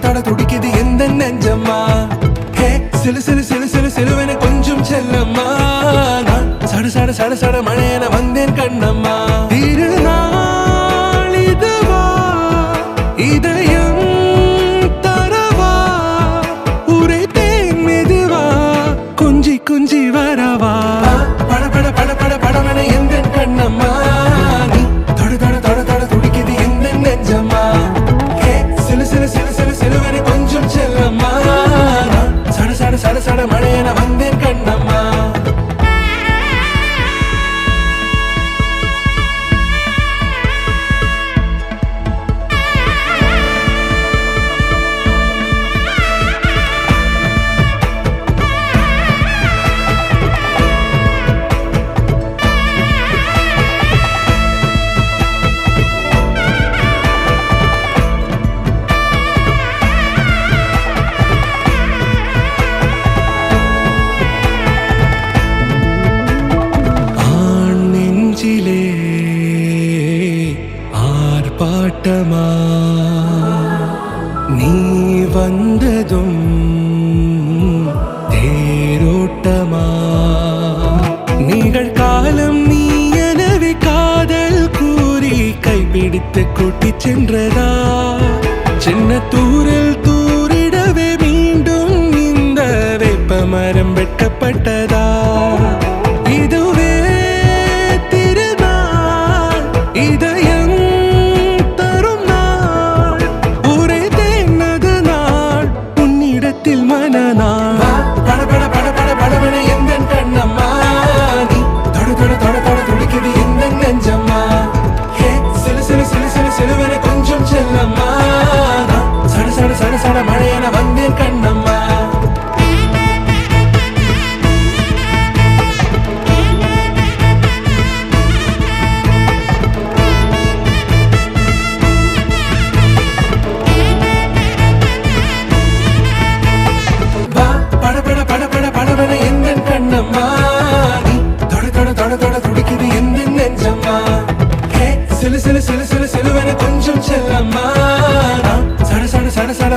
தட துடிக்குது எந்த நெஞ்சம்மா ஹே சிலு சிலு சிலு சிலு சிலுவென கொஞ்சம் செல்லம்மா நான் சட சட சட சட மழையென வந்தேன் கண்ணம்மா திருநாள் இதுவா இதயம் தரவா உரைத்தேன் மெதுவா கொஞ்சி கொஞ்சி வரவா பட பட பட பட படவென எந்த கண்ணம்மா நீ தொட தொட தொட தொட துடிக்குது எந்த நெஞ்சம்மா ஹே சிலு சிலு சிலு சிலு சிலுவென கொஞ்சம் செல்லம்மா நான் சட சட சட சட மழையென வந்தேன் கண்ணம்மா ஆர்ப்பாட்டமா நீ வந்ததும் தேரோட்டமா நிகழ்காலம் நீ எனவே காதல் கூறி கைப்பிடித்து கூட்டிச் சென்றதா சின்ன தூரல் தூரிடவே மீண்டும் இந்த வேப்ப மரம் வெட்கப்பட்டதா இதுவே திருநாள் இதயம் தரும் நாள் உரைத்தேனது நாள் உன்னிடத்தில் மனநாள் பட பட பட பட படவென எந்த கண்ணம்மா நீ தொட தொட தொட தொட துடிக்குது எந்த நெஞ்சம்மா ஹே சிலு சிலு சிலு சிலு சிலுவென கொஞ்சம் செல்லம்மா நான் சட சட சட சட மழையென வந்தேன் கண்ணம்மா சிலு சிலு சிலு சிலு சிலுவென கொஞ்சம் செல்லம்மா நான் சட சட சட சட